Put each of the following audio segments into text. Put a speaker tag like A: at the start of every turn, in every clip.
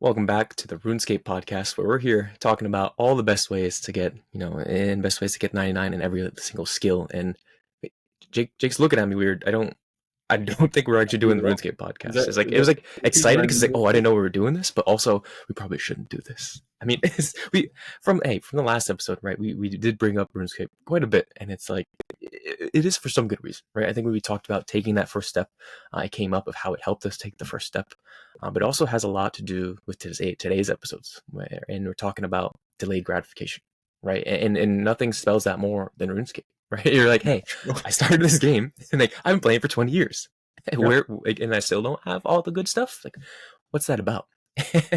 A: Welcome back to the RuneScape podcast, where we're here talking about all the best ways to get, and best ways to get 99 in every single skill. And Jake's looking at me weird. I don't think we're actually doing the RuneScape podcast. It was like excited because like, oh, I didn't know we were doing this, but also we probably shouldn't do this. I mean, from the last episode, right? We did bring up RuneScape quite a bit, and it's like it is for some good reason, right? I think when we talked about taking that first step, it came up of how it helped us take the first step, but it also has a lot to do with today's episodes, and we're talking about delayed gratification, right? And nothing spells that more than RuneScape. Right, you're like, hey, I started this game, and like I've been playing for 20 years, and I still don't have all the good stuff. Like, what's that about?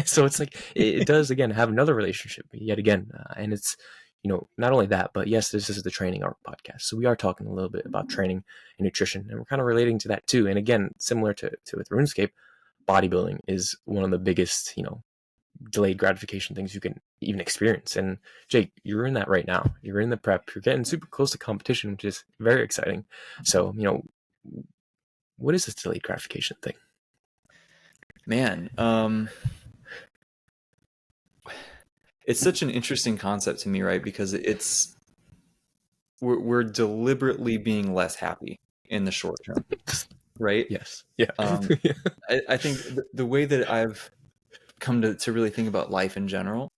A: So it's like it does again have another relationship yet again, and it's not only that, but yes, this is the Training Arc podcast, so we are talking a little bit about training and nutrition, and we're kind of relating to that too. And again, similar to with RuneScape, bodybuilding is one of the biggest delayed gratification things you can even experience. And Jake, you're in that right now. You're in the prep. You're getting super close to competition, which is very exciting. So, what is this delayed gratification thing?
B: Man, it's such an interesting concept to me, right? Because we're deliberately being less happy in the short term, right?
A: Yes. Yeah.
B: I think the way that I've come to really think about life in general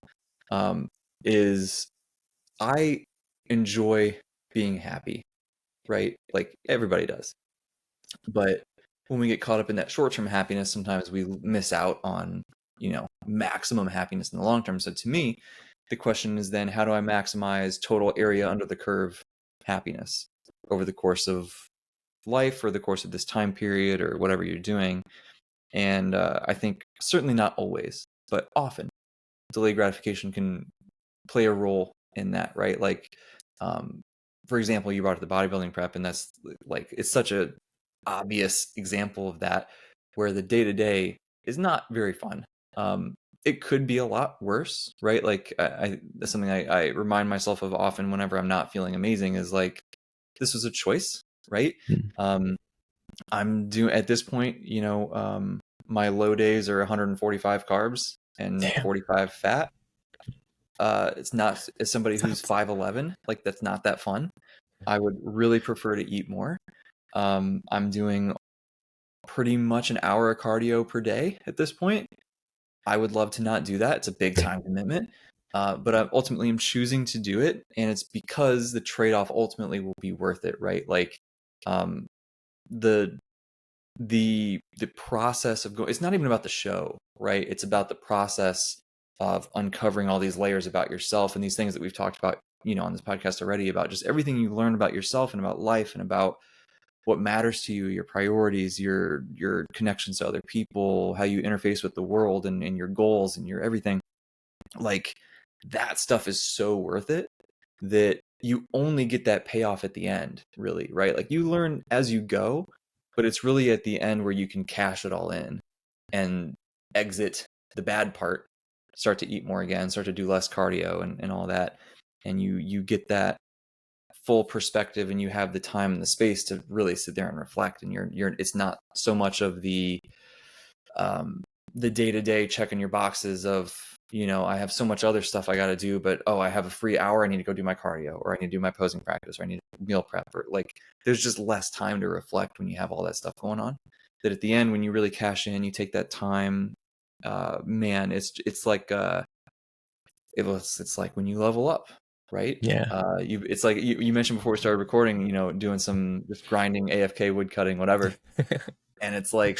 B: is I enjoy being happy, right? Like everybody does. But when we get caught up in that short-term happiness, sometimes we miss out on, maximum happiness in the long term. So to me, the question is then, how do I maximize total area under the curve happiness over the course of life or the course of this time period or whatever you're doing? And I think certainly not always, but often delayed gratification can play a role in that, right? Like, for example, you brought up the bodybuilding prep, and that's like, it's such a obvious example of that, where the day-to-day is not very fun. It could be a lot worse, right? Like that's something I remind myself of often whenever I'm not feeling amazing, is like, this was a choice, right? I'm doing at this point, my low days are 145 carbs and 45 fat. It's not, as somebody who's 5'11", like that's not that fun. I would really prefer to eat more. I'm doing pretty much an hour of cardio per day at this point. I would love to not do that. It's a big time commitment, but ultimately I'm choosing to do it, and it's because the trade-off ultimately will be worth it, right? Like, the process of going, it's not even about the show, right? It's about the process of uncovering all these layers about yourself and these things that we've talked about, on this podcast already, about just everything you learn about yourself and about life and about what matters to you, your priorities, your connections to other people, how you interface with the world, and your goals and your everything. Like, that stuff is so worth it that you only get that payoff at the end, really, right? Like, you learn as you go, but it's really at the end where you can cash it all in and exit the bad part, start to eat more again, start to do less cardio and all that. And you get that full perspective, and you have the time and the space to really sit there and reflect. And you're it's not so much of the day-to-day checking your boxes of, I have so much other stuff I got to do, but I have a free hour, I need to go do my cardio, or I need to do my posing practice, or I need to meal prep, or like, there's just less time to reflect when you have all that stuff going on. That at the end, when you really cash in, you take that time, man, it's like it's like when you level up, right?
A: Yeah.
B: It's like you mentioned before we started recording, doing some just grinding, AFK, wood cutting, whatever. And it's like,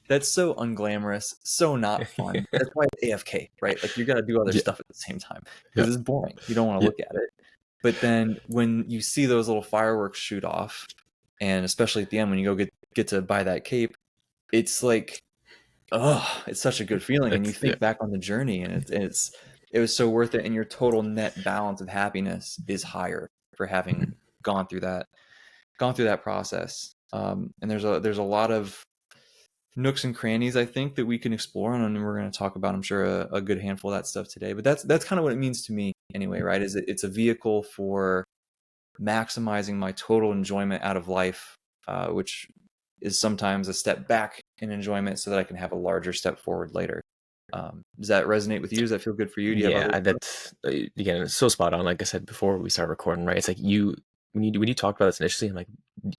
B: that's so unglamorous, so not fun. That's why it's AFK, right? Like, you got to do other stuff at the same time, because it's boring. You don't want to look at it. But then when you see those little fireworks shoot off, and especially at the end when you go get to buy that cape, it's like, it's such a good feeling. And you think back on the journey, and it was so worth it, and your total net balance of happiness is higher for having gone through that process. And there's a lot of nooks and crannies, I think, that we can explore, and we're going to talk about, I'm sure, a good handful of that stuff today. But that's kind of what it means to me anyway, right? Is it's a vehicle for maximizing my total enjoyment out of life, which is sometimes a step back in enjoyment so that I can have a larger step forward later. Does that resonate with you? Does that feel good for you? Do you have other
A: Yeah,
B: thoughts?
A: that's again, it's so spot on. Like I said before we start recording, right? It's like you when you talked about this initially, I'm like,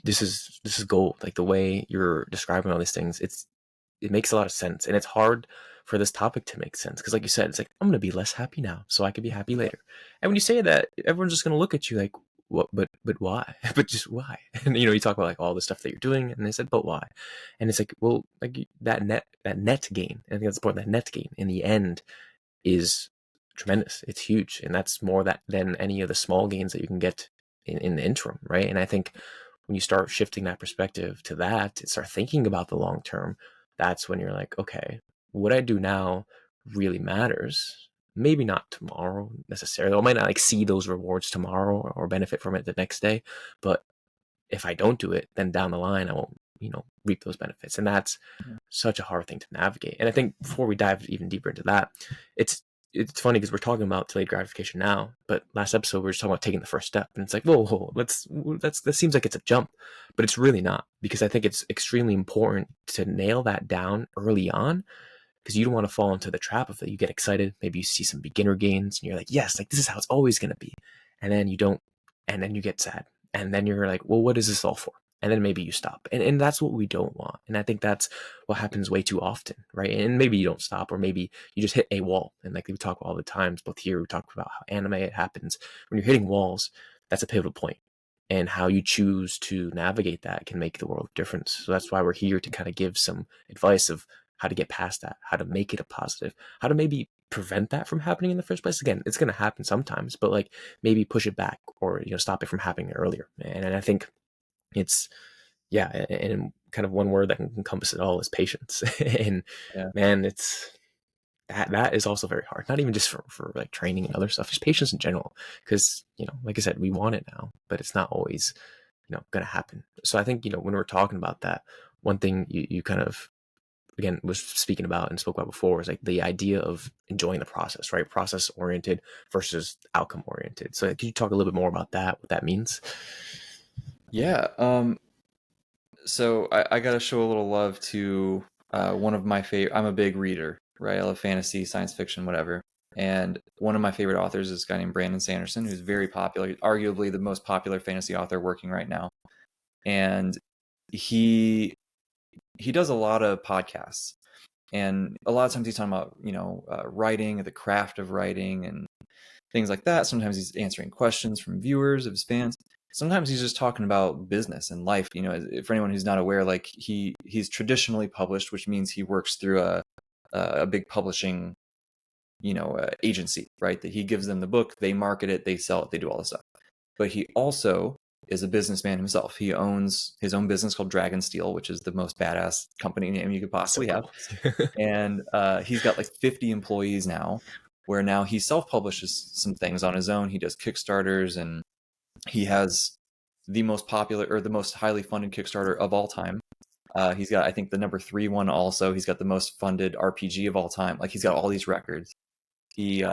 A: this is gold. Like the way you're describing all these things, it makes a lot of sense, and it's hard for this topic to make sense because, like you said, it's like I'm gonna be less happy now, so I could be happy later. And when you say that, everyone's just gonna look at you like, what? But why? But just why? And you talk about like all the stuff that you're doing, and they said, but why? And it's like, well, like that net gain. I think that's important. That net gain in the end is tremendous. It's huge, and that's more that than any of the small gains that you can get in the interim, right? And I think when you start shifting that perspective to that, and start thinking about the long term, that's when you're like, okay, what I do now really matters. Maybe not tomorrow necessarily. I might not like see those rewards tomorrow or benefit from it the next day, but if I don't do it, then down the line I won't, reap those benefits. And that's
B: Yeah.
A: such a hard thing to navigate. And I think before we dive even deeper into that, it's it's funny because we're talking about delayed gratification now, but last episode we were just talking about taking the first step, and it's like, whoa, that seems like it's a jump, but it's really not, because I think it's extremely important to nail that down early on, because you don't want to fall into the trap of that. You get excited, maybe you see some beginner gains, and you're like, yes, like this is how it's always going to be, and then you don't, and then you get sad, and then you're like, well, what is this all for? And then maybe you stop, and that's what we don't want. And I think that's what happens way too often, right? And maybe you don't stop, or maybe you just hit a wall. And like we talk about all the times, both here we talk about how anime it happens when you're hitting walls. That's a pivotal point, and how you choose to navigate that can make the world of difference. So that's why we're here to kind of give some advice of how to get past that, how to make it a positive, how to maybe prevent that from happening in the first place. Again, it's going to happen sometimes, but like maybe push it back, or stop it from happening earlier. And I think it's, yeah, and kind of one word that can encompass it all is patience. And
B: Yeah.
A: man, it's that is also very hard. Not even just for like training and other stuff, just patience in general. Because like I said, we want it now, but it's not always going to happen. So I think when we're talking about that, one thing you kind of again was speaking about and spoke about before is like the idea of enjoying the process, right? Process oriented versus outcome oriented. So can you talk a little bit more about that, what that means?
B: Yeah. So I got to show a little love to one of my favorite. I'm a big reader, right? I love fantasy, science fiction, whatever. And one of my favorite authors is a guy named Brandon Sanderson, who's very popular, arguably the most popular fantasy author working right now. And he does a lot of podcasts, and a lot of times he's talking about writing, the craft of writing, and things like that. Sometimes he's answering questions from viewers of his fans. Sometimes he's just talking about business and life. For anyone who's not aware, like he's traditionally published, which means he works through a big publishing agency, right? That he gives them the book, they market it, they sell it, they do all this stuff. But he also is a businessman himself. He owns his own business called Dragon Steel, which is the most badass company name you could
A: So
B: possibly have.
A: cool.
B: And he's got like 50 employees now, where now he self-publishes some things on his own. He does Kickstarters, and he has the most popular, or the most highly funded Kickstarter of all time. He's got, I think, the number 3 one also. He's got the most funded RPG of all time. Like, he's got all these records. He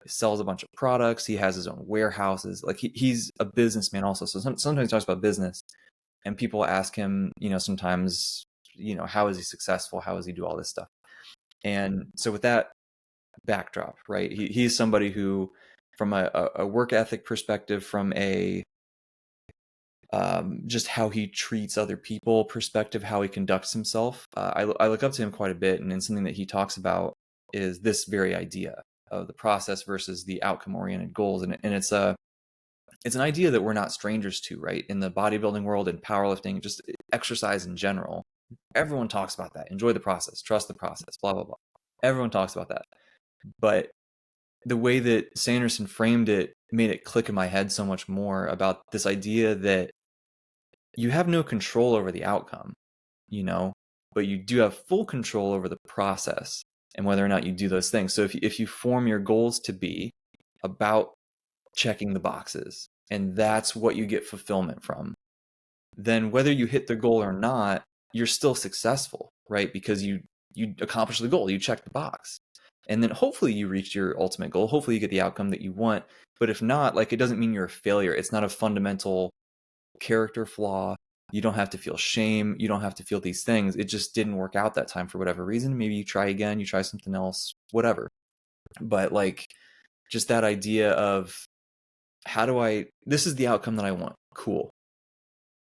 B: sells a bunch of products. He has his own warehouses. Like, he's a businessman also. So sometimes he talks about business, and people ask him, sometimes, how is he successful? How does he do all this stuff? And so with that backdrop, right, he's somebody who, from a work ethic perspective, from a just how he treats other people perspective, how he conducts himself, I look up to him quite a bit. And then something that he talks about is this very idea of the process versus the outcome oriented goals. And it's an idea that we're not strangers to, right? In the bodybuilding world and powerlifting, just exercise in general, everyone talks about that. Enjoy the process, trust the process, blah, blah, blah. Everyone talks about that. But the way that Sanderson framed it made it click in my head so much more about this idea that you have no control over the outcome, but you do have full control over the process and whether or not you do those things. So if you form your goals to be about checking the boxes, and that's what you get fulfillment from, then whether you hit the goal or not, you're still successful, right? Because you accomplish the goal, you check the box. And then hopefully you reach your ultimate goal. Hopefully you get the outcome that you want. But if not, like, it doesn't mean you're a failure. It's not a fundamental character flaw. You don't have to feel shame. You don't have to feel these things. It just didn't work out that time for whatever reason. Maybe you try again, you try something else, whatever. But like just that idea of this is the outcome that I want. Cool.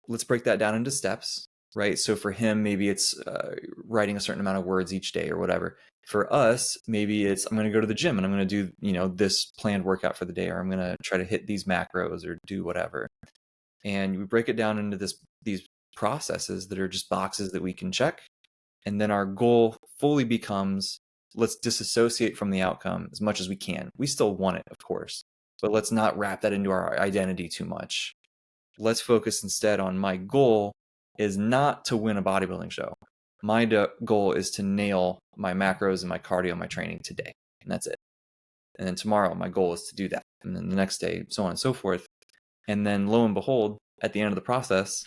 B: Let's break that down into steps, right? So for him, maybe it's writing a certain amount of words each day or whatever. For us, maybe it's I'm going to go to the gym and I'm going to do, this planned workout for the day, or I'm going to try to hit these macros or do whatever. And we break it down into these processes that are just boxes that we can check. And then our goal fully becomes, let's disassociate from the outcome as much as we can. We still want it, of course, but let's not wrap that into our identity too much. Let's focus instead on my goal is not to win a bodybuilding show. My goal is to nail my macros and my cardio, my training today. And that's it. And then tomorrow, my goal is to do that. And then the next day, so on and so forth. And then lo and behold, at the end of the process,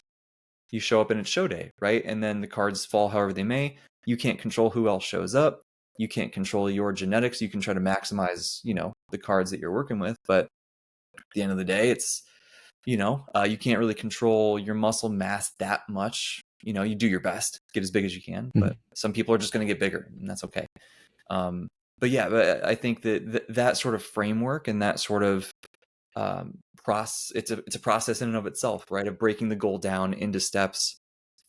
B: you show up and it's show day, right? And then the cards fall however they may. You can't control who else shows up. You can't control your genetics. You can try to maximize, the cards that you're working with. But at the end of the day, it's, you can't really control your muscle mass that much. You do your best, get as big as you can, but some people are just going to get bigger, and that's okay. But I think that sort of framework and that sort of it's a process in and of itself, right? Of breaking the goal down into steps,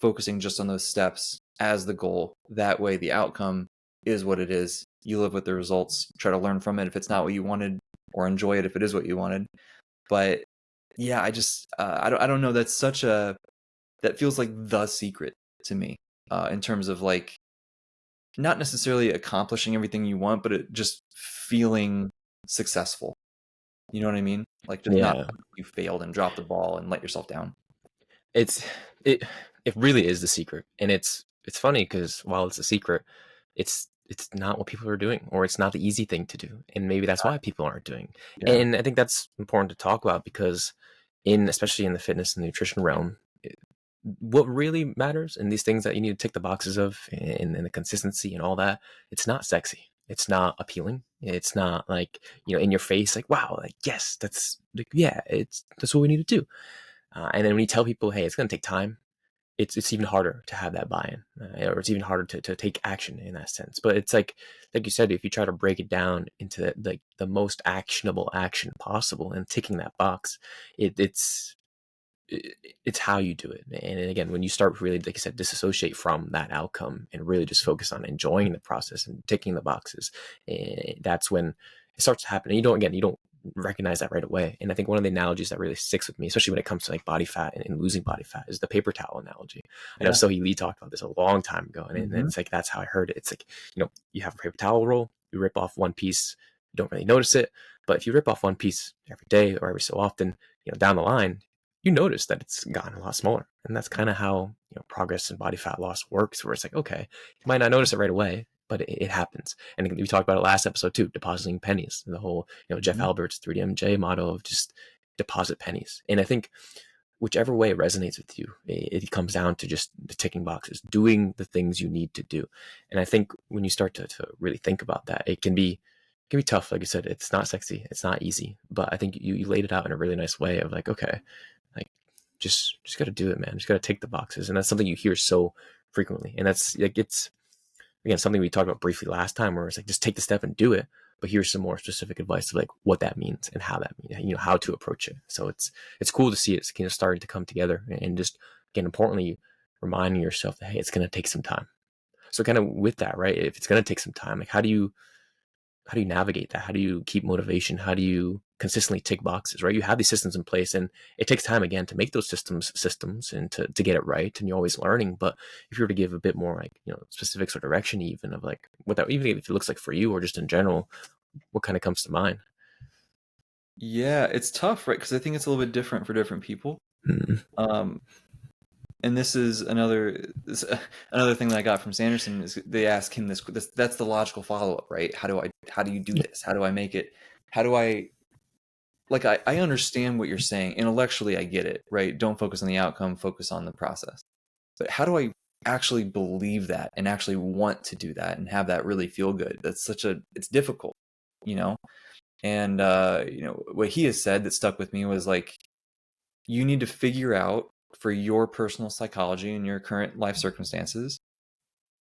B: focusing just on those steps as the goal. That way, the outcome is what it is. You live with the results, try to learn from it if it's not what you wanted, or enjoy it if it is what you wanted. But yeah, I just I don't know. That feels like the secret to me in terms of like not necessarily accomplishing everything you want, but it just feeling successful. You know what I mean? Like just not you failed and dropped the ball and let yourself down.
A: It really is the secret, and it's funny because while it's a secret, it's not what people are doing, or it's not the easy thing to do, and maybe that's why people aren't doing.
B: Yeah.
A: And I think that's important to talk about because especially in the fitness and nutrition realm, what really matters and these things that you need to tick the boxes of and the consistency and all that, it's not sexy. It's not appealing. It's not like, in your face, like, wow, like, yes, that's like, yeah, that's what we need to do. And then when you tell people, hey, it's going to take time, it's even harder to have that buy-in, or it's even harder to take action in that sense. But it's like you said, if you try to break it down into the most actionable action possible and ticking that box, it's how you do it. And again, when you start really, like you said, disassociate from that outcome and really just focus on enjoying the process and ticking the boxes, that's when it starts to happen. And you don't recognize that right away. And I think one of the analogies that really sticks with me, especially when it comes to like body fat and losing body fat, is the paper towel analogy. I know Sohee Lee talked about this a long time ago, and it's like that's how I heard it. It's like, you have a paper towel roll, you rip off one piece, you don't really notice it, but if you rip off one piece every day or every so often, down the line, you notice that it's gotten a lot smaller. And that's kind of how progress in body fat loss works, where it's like, okay, you might not notice it right away, but it happens. And we talked about it last episode too, depositing pennies, the whole Jeff Albert's 3DMJ motto of just deposit pennies. And I think whichever way it resonates with you, it comes down to just the ticking boxes, doing the things you need to do. And I think when you start to really think about that, it can be tough. Like I said, it's not sexy, it's not easy, but I think you laid it out in a really nice way of like, okay, like just got to do it, man. Just got to tick the boxes. And that's something you hear so frequently. And that's like, it's again, something we talked about briefly last time, where it's like, just take the step and do it. But here's some more specific advice of like what that means and how that means, how to approach it. So it's cool to see it's starting to come together, and just, again, importantly, reminding yourself that, hey, it's going to take some time. So kind of with that, right? If it's going to take some time, like how do you navigate that? How do you keep motivation? How do you consistently tick boxes, right? You have these systems in place, and it takes time, again, to make those systems and to get it right. And you're always learning. But if you were to give a bit more like, specifics or direction, even of like what that, even if it looks like for you or just in general, what kind of comes to mind?
B: Yeah, it's tough, right? Because I think it's a little bit different for different people. And this is another thing that I got from Sanderson is they ask him this. That's the logical follow up, right? How do you do this? How do I make it? How do I like? I understand what you're saying intellectually. I get it, right? Don't focus on the outcome, focus on the process. But how do I actually believe that and actually want to do that and have that really feel good? It's difficult, And what he has said that stuck with me was like, you need to figure out for your personal psychology and your current life circumstances,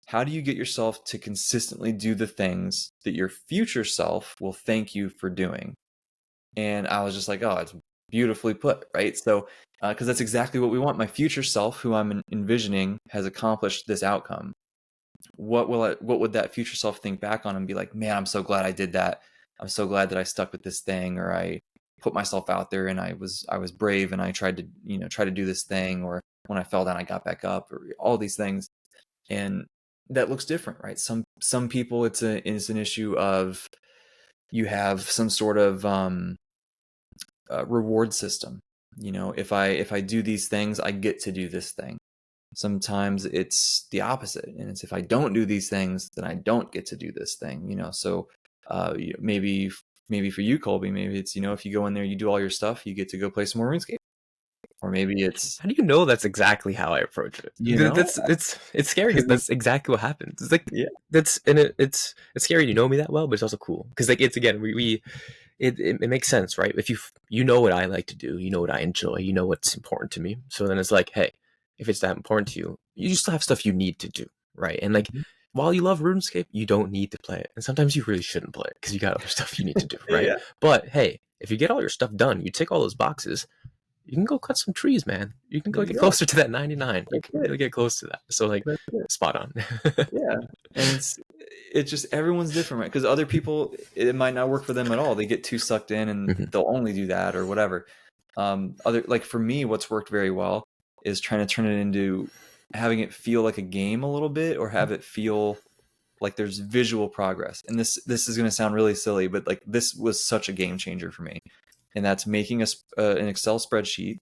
B: how do you get yourself to consistently do the things that your future self will thank you for doing? And I was just like, oh, it's beautifully put, right? So, because that's exactly what we want. My future self, who I'm envisioning, has accomplished this outcome. What would that future self think back on and be like, man, I'm so glad I did that. I'm so glad that I stuck with this thing, or I put myself out there and I was brave and I tried to, try to do this thing, or when I fell down, I got back up, or all these things. And that looks different, right? Some people it's an issue of you have some sort of reward system. If I do these things, I get to do this thing. Sometimes it's the opposite, and it's if I don't do these things, then I don't get to do this thing. So maybe for you, Colby, maybe it's if you go in there, you do all your stuff, you get to go play some more RuneScape, or maybe it's
A: How do you know that's exactly how I approach it?
B: you know
A: That's it's scary because
B: because
A: that's exactly what happens. It's like
B: yeah,
A: that's and it's scary you know me that well, but it's also cool because like it's again we it makes sense, right? If you know what I like to do, you know what I enjoy, you know what's important to me. So then it's like, hey, if it's that important to you, you still have stuff you need to do, right? And like
B: Mhm.
A: while you love RuneScape, you don't need to play it, and sometimes you really shouldn't play it because you got other stuff you need to do, right?
B: Yeah,
A: But hey, if you get all your stuff done, you tick all those boxes, you can go cut some trees, man. You can
B: there
A: go
B: you
A: get
B: go.
A: closer to that 99. You
B: That's
A: can
B: it.
A: really get close to that. So like
B: That's it.
A: spot on.
B: Yeah, and it's just everyone's different, right? Because other people, it might not work for them at all. They get too sucked in, and
A: Mhm.
B: they'll only do that or whatever. Other like for me, what's worked very well is trying to turn it into having it feel like a game a little bit, or have it feel like there's visual progress. And this is going to sound really silly, but like this was such a game changer for me. And that's making an Excel spreadsheet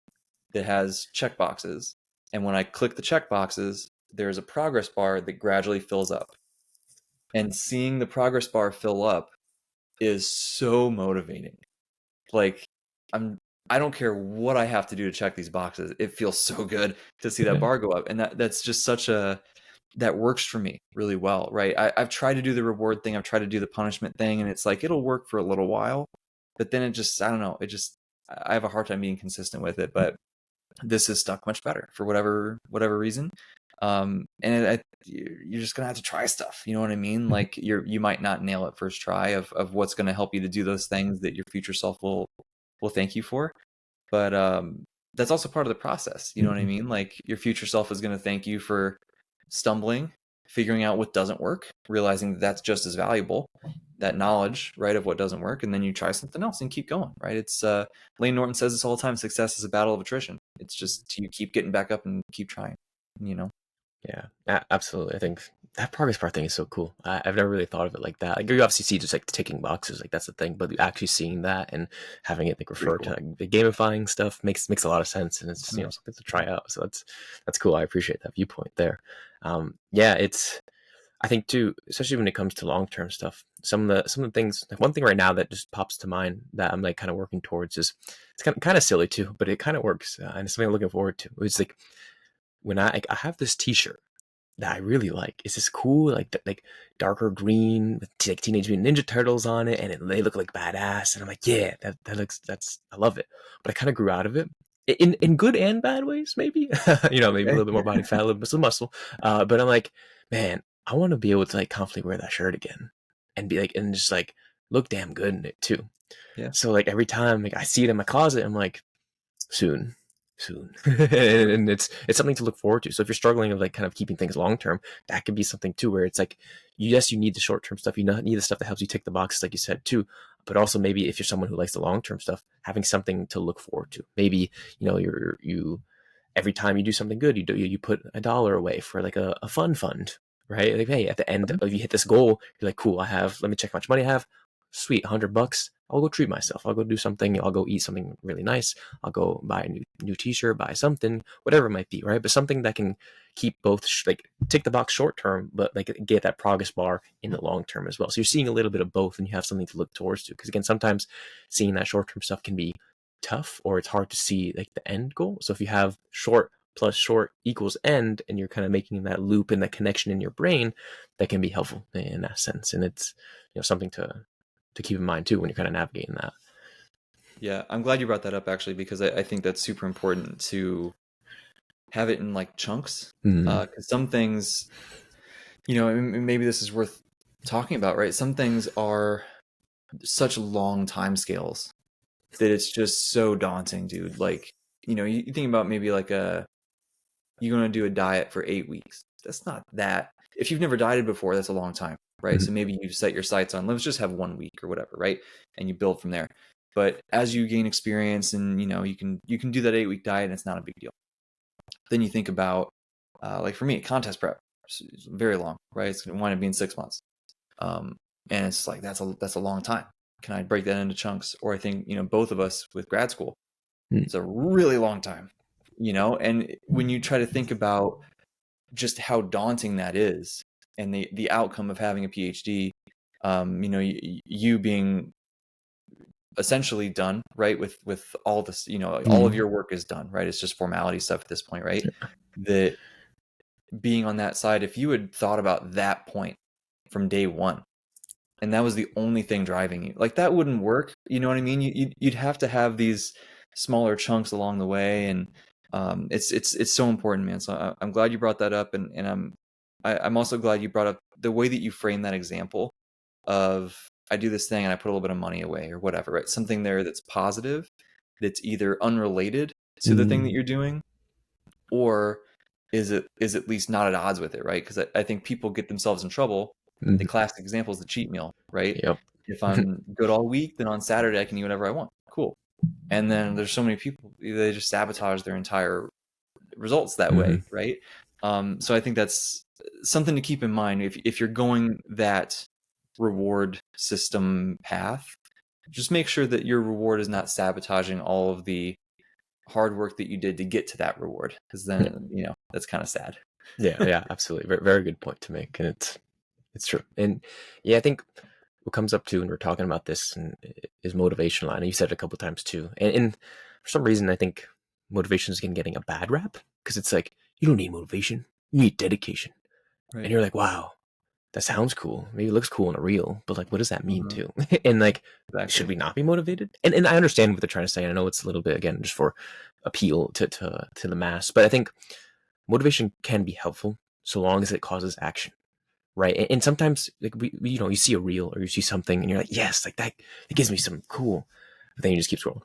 B: that has check boxes. And when I click the check boxes, there's a progress bar that gradually fills up. And seeing the progress bar fill up is so motivating. Like I'm I don't care what I have to do to check these boxes. It feels so good to see that
A: Yeah.
B: bar go up. And that's just such a that works for me really well, right? I've tried to do the reward thing, I've tried to do the punishment thing, and it's like it'll work for a little while, but then it just I don't know, I have a hard time being consistent with it. But this is stuck much better for whatever reason. And you're just gonna have to try stuff. You know what I mean?
A: Mhm.
B: Like you might not nail it first try of what's gonna help you to do those things that your future self will thank you for. But that's also part of the process. You know what I
A: Mhm.
B: mean? Like your future self is gonna thank you for stumbling, figuring out what doesn't work, realizing that that's just as valuable, that knowledge, right, of what doesn't work, and then you try something else and keep going, right? It's Lane Norton says this all the time: success is a battle of attrition. It's just you keep getting back up and keep trying, you know.
A: Yeah, absolutely. I think that progress bar thing is so cool. I've never really thought of it like that. Like you obviously see just like ticking boxes, like that's the thing. But actually seeing that and having it like
B: Pretty
A: refer to
B: cool.
A: like, the gamifying stuff makes a lot of sense, and it's
B: Yeah.
A: something to try out. So that's cool. I appreciate that viewpoint there. Yeah, it's I think too, especially when it comes to long term stuff. Some of the things, like one thing right now that just pops to mind that I'm like kind of working towards is it's kind of silly too, but it kind of works, and it's something I'm looking forward to. It's like when I have this T-shirt that I really like. It's this cool, like darker green with like Teenage Mutant Ninja Turtles on it, and they look like badass. And I'm like, yeah, that looks I love it. But I kind of grew out of it in good and bad ways, maybe. Maybe a
B: Okay.
A: little bit more body fat, a little bit of muscle. But I'm like, man, I want to be able to like confidently wear that shirt again, and be like, and just like look damn good in it too.
B: Yeah.
A: So like every time like I see it in my closet, I'm like, soon and it's something to look forward to. So if you're struggling with like kind of keeping things long term, that could be something too where it's like yes, you need the short term stuff, you need the stuff that helps you tick the boxes like you said too, but also maybe if you're someone who likes the long term stuff, having something to look forward to. Maybe you every time you do something good, you put $1 away for like a fun fund, right? Like, hey, at the end of you hit this goal, you're like, cool, let me check how much money I have. Sweet, $100. I'll go treat myself. I'll go do something. I'll go eat something really nice. I'll go buy a new T-shirt, buy something, whatever it might be, right? But something that can keep both like tick the box short term, but like get that progress bar in the long term as well. So you're seeing a little bit of both, and you have something to look towards to. Because again, sometimes seeing that short term stuff can be tough, or it's hard to see like the end goal. So if you have short plus short equals end, and you're kind of making that loop and that connection in your brain, that can be helpful in that sense. And it's something to keep in mind too when you're kind of navigating that.
B: Yeah, I'm glad you brought that up actually, because I think that's super important to have it in like chunks.
A: Mm.
B: 'Cause some things, you know, and maybe this is worth talking about, right? Some things are such long time scales that it's just so daunting, dude. Like, you know, you think about maybe like you're going to do a diet for 8 weeks. That's not that. If you've never dieted before, that's a long time, right?
A: Mm.
B: So maybe you set your sights on, let's just have 1 week or whatever, right? And you build from there. But as you gain experience and, you know, you can do that 8 week diet and it's not a big deal. Then you think about, like for me, contest prep, it's very long, right? It's going to wind up being 6 months. Um, and it's like, that's a long time. Can I break that into chunks? Or I think, you know, both of us with grad school,
A: Mm.
B: it's a really long time, you know? And when you try to think about just how daunting that is and the outcome of having a PhD, you know, you being essentially done, right? With all this, you know, all of
A: Mm.
B: your work is done, right? It's just formality stuff at this point, right? That being on that side, if you had thought about that point from day one, and that was the only thing driving you, like that wouldn't work. You know what I mean? You'd have to have these smaller chunks along the way, and it's so important, man. So I'm glad you brought that up, and I'm also glad you brought up the way that you frame that example of I do this thing and I put a little bit of money away or whatever, right? Something there that's positive, that's either unrelated to the thing that
A: Mm.
B: you're doing, or is at least not at odds with it, right? Because I think people get themselves in trouble. The
A: Mm.
B: classic example is the cheat meal, right?
A: Yep.
B: If I'm good all week, then on Saturday I can eat whatever I want. Cool. And then there's so many people, they just sabotage their entire results that
A: Mm.
B: way, right? So I think that's something to keep in mind if you're going that reward system path. Just make sure that your reward is not sabotaging all of the hard work that you did to get to that reward, because
A: Yeah.
B: then, you know, that's kind of sad.
A: Yeah. Yeah. Absolutely. Very, very good point to make, and it's true. And yeah, I think what comes up to when we're talking about this is motivation line. And you said it a couple times too. And for some reason, I think motivation is getting a bad rap because it's like you don't need motivation, you need dedication. And
B: Right.
A: you're like, wow, that sounds cool. Maybe it looks cool in a reel, but like, what does that mean
B: Uh-huh.
A: too? And like, should
B: Exactly.
A: we not be motivated? And I understand what they're trying to say. And I know it's a little bit again just for appeal to the mass, but I think motivation can be helpful so long as it causes action, right? And sometimes like you know, you see a reel or you see something and you're like, yes, like that, it gives me some cool. But then you just keep scrolling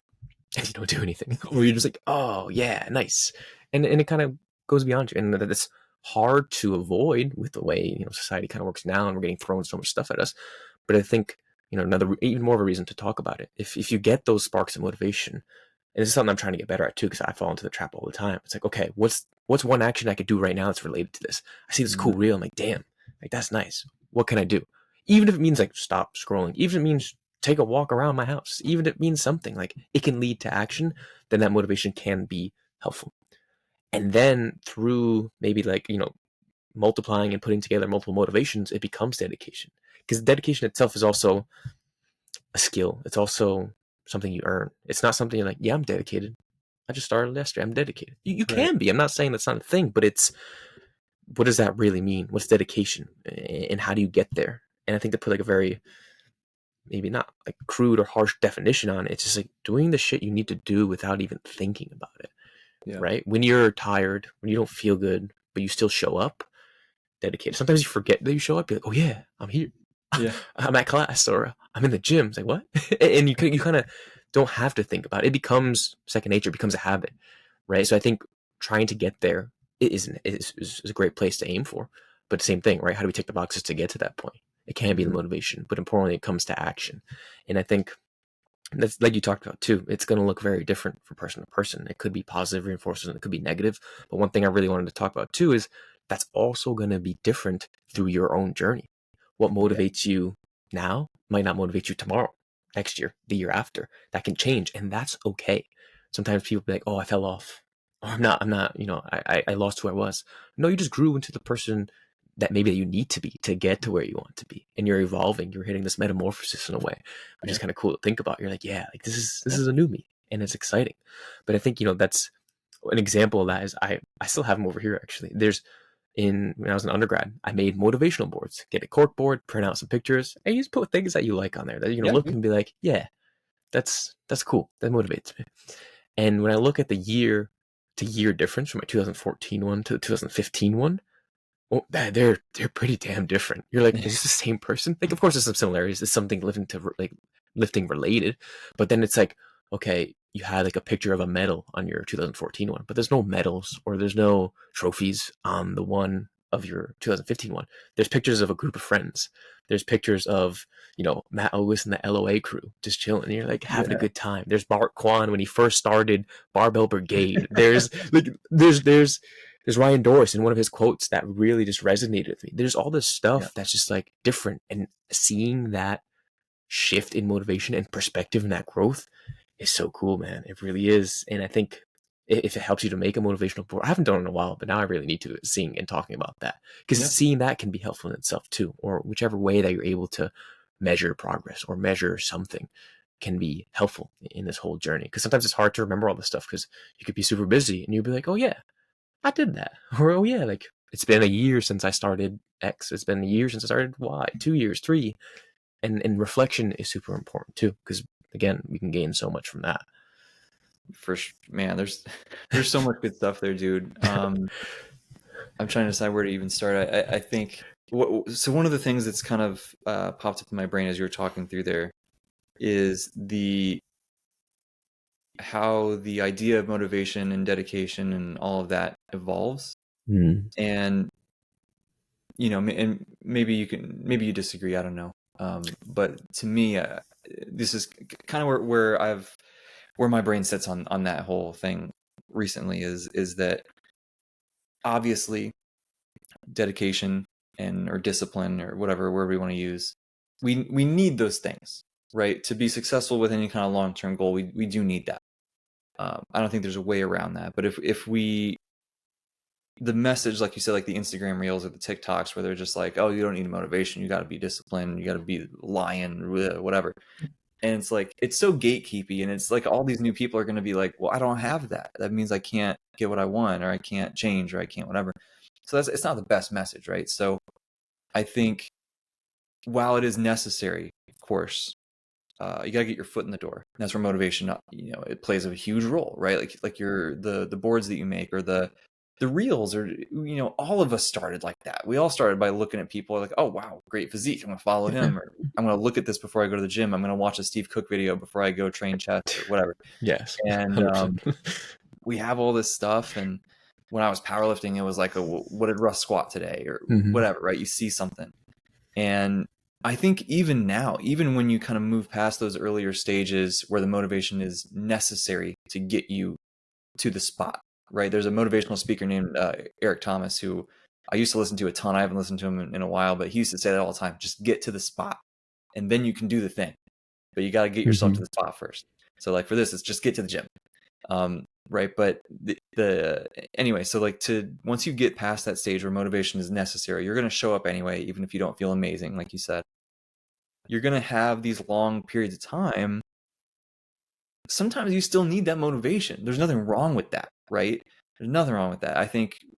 A: and you don't do anything, or you're just like, oh yeah, nice, and it kind of goes beyond you, and that's hard to avoid with the way, you know, society kind of works now, and we're getting thrown so much stuff at us. But I think, you know, another even more of a reason to talk about it. If you get those sparks of motivation, and this is something I'm trying to get better at too, because I fall into the trap all the time. It's like, okay, what's one action I could do right now that's related to this? I see this cool
B: Mhm.
A: reel, I'm like, damn, like that's nice. What can I do? Even if it means like stop scrolling, even if it means take a walk around my house, even if it means something like it can lead to action, then that motivation can be helpful. And then through maybe like, you know, multiplying and putting together multiple motivations, it becomes dedication. Because dedication itself is also a skill. It's also something you earn. It's not something you're like, yeah, I'm dedicated. I just started yesterday. I'm dedicated. You
B: Right.
A: can be. I'm not saying that's not a thing, but it's what does that really mean? What's dedication? And how do you get there? And I think to put like a very maybe not like crude or harsh definition on it, it's just like doing the shit you need to do without even thinking about it.
B: Yeah.
A: Right? When you're tired, when you don't feel good, but you still show up, dedicated. Sometimes you forget that you show up. You're like, oh yeah, I'm here.
B: Yeah.
A: I'm at class or I'm in the gym. It's like what? And you kind of don't have to think about it. It becomes second nature. It becomes a habit, right? So I think trying to get there is a great place to aim for. But the same thing, right? How do we tick the boxes to get to that point? It can be the
B: Mhm.
A: motivation, but importantly, it comes to action. And I think that's like you talked about too. It's going to look very different from person to person. It could be positive reinforcement, it could be negative. But one thing I really wanted to talk about too is that's also going to be different through your own journey. What
B: Yeah.
A: motivates you now might not motivate you tomorrow, next year, the year after. That can change, and that's okay. Sometimes people be like, "Oh, I fell off. Oh, I'm not. You know, I lost who I was." No, you just grew into the person that maybe that you need to be to get to where you want to be, and you're evolving. You're hitting this metamorphosis in a way, which is
B: Yeah.
A: kind of cool to think about. You're like, yeah, like this
B: Yeah.
A: is a new me, and it's exciting. But I think, you know, that's an example of that is I still have them over here actually. There's in when I was an undergrad, I made motivational boards. Get a cork board, print out some pictures, and you just put things that you like on there that you're gonna
B: Yeah.
A: look and be like, yeah, that's cool. That motivates me. And when I look at the year to year difference from my 2014 one to the 2015 one, well, they're pretty damn different. You're like, is this the same person? Like, of course, there's some similarities. There's something lifting related, but then it's like, okay, you had like a picture of a medal on your 2014 one, but there's no medals or there's no trophies on the one of your 2015 one. There's pictures of a group of friends. There's pictures of, Matt Ogus and the LOA crew just chilling. And you're like having a
B: Yeah.
A: good time. There's Bart Kwan when he first started Barbell Brigade. There's Ryan Doris in one of his quotes that really just resonated with me. There's all this
B: Yeah.
A: stuff that's just like different, and seeing that shift in motivation and perspective and that growth is so cool, man. It really is. And I think if it helps you to make a motivational board, I haven't done it in a while, but now I really need to, seeing and talking about that, because
B: Yeah.
A: seeing that can be helpful in itself too, or whichever way that you're able to measure progress or measure something can be helpful in this whole journey. Because sometimes it's hard to remember all this stuff because you could be super busy and you'll be like, oh yeah, I did that. Or, oh yeah, like it's been a year since I started X. It's been a year since I started Y, 2 years, 3. And reflection is super important too, because again, we can gain so much from that.
B: Man, there's so much good stuff there, dude. I'm trying to decide where to even start. I think so. One of the things that's kind of popped up in my brain as you were talking through there is how the idea of motivation and dedication and all of that evolves.
A: Mm.
B: And and maybe you disagree. I don't know. But to me, this is kind of where my brain sits on that whole thing recently is that obviously dedication or discipline or whatever word we want to use, we need those things, right? To be successful with any kind of long-term goal, we do need that. I don't think there's a way around that. But if the message, like you said, like the Instagram reels or the TikToks where they're just like, oh, you don't need motivation, you got to be disciplined, you got to be lion, whatever. And it's like, it's so gatekeepy, and it's like all these new people are going to be like, well, I don't have that. That means I can't get what I want, or I can't change, or I can't whatever. So it's not the best message, right? So I think while it is necessary, of course, you got to get your foot in the door. And that's where motivation, it plays a huge role, right? Like the boards that you make, or the reels, or all of us started like that. We all started by looking at people like, oh wow, great physique, I'm gonna follow him, or I'm gonna look at this before I go to the gym, I'm gonna watch a Steve Cook video before I go train chest or whatever.
A: Yes,
B: And
A: 100%.
B: we have all this stuff. And when I was powerlifting, it was like, what did Russ squat today, or
A: Mm-hmm.
B: whatever, right? You see something. And I think even now, even when you kind of move past those earlier stages where the motivation is necessary to get you to the spot, right? There's a motivational speaker named Eric Thomas, who I used to listen to a ton. I haven't listened to him in a while, but he used to say that all the time: just get to the spot and then you can do the thing, but you got to get yourself to the spot first. So like for this, it's just get to the gym. Right. But anyway, so like once you get past that stage where motivation is necessary, you're going to show up anyway, even if you don't feel amazing. Like you said, you're going to have these long periods of time. Sometimes you still need that motivation. There's nothing wrong with that, right? There's nothing wrong with that.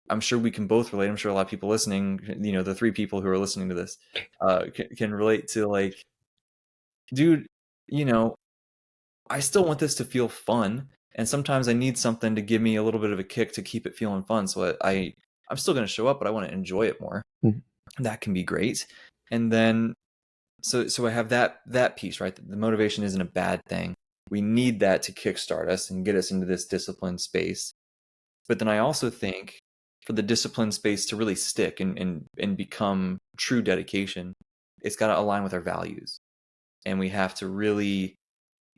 B: I'm sure we can both relate. I'm sure a lot of people listening, the 3 people who are listening to this, can relate to like, dude, I still want this to feel fun. And sometimes I need something to give me a little bit of a kick to keep it feeling fun. So I'm still going to show up, but I want to enjoy it more.
A: Mm-hmm.
B: That can be great. And then, so I have that piece, right? The motivation isn't a bad thing. We need that to kickstart us and get us into this disciplined space. But then I also think for the disciplined space to really stick and become true dedication, it's got to align with our values. And we have to really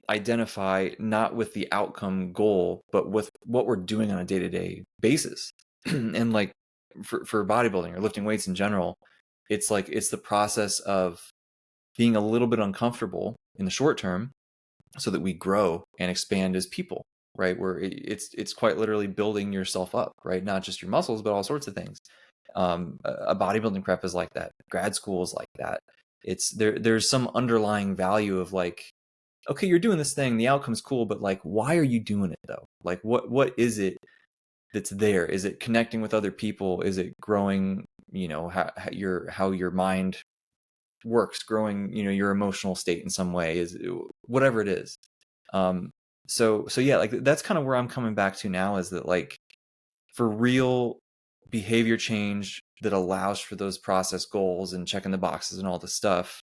B: identify not with the outcome goal, but with what we're doing on a day-to-day basis. And like for bodybuilding or lifting weights in general, it's like it's the process of being a little bit uncomfortable in the short term so that we grow and expand as people, right? Where it's quite literally building yourself up, right? Not just your muscles, but all sorts of things. A bodybuilding prep is like that. Grad school is like that. It's there's some underlying value of like, okay, you're doing this thing, the outcome's cool, but like, why are you doing it though? Like, what is it that's there? Is it connecting with other people? Is it growing, how your mind works, growing, your emotional state in some way, is whatever it is. So yeah, like that's kind of where I'm coming back to now, is that like, for real behavior change that allows for those process goals and checking the boxes and all this stuff,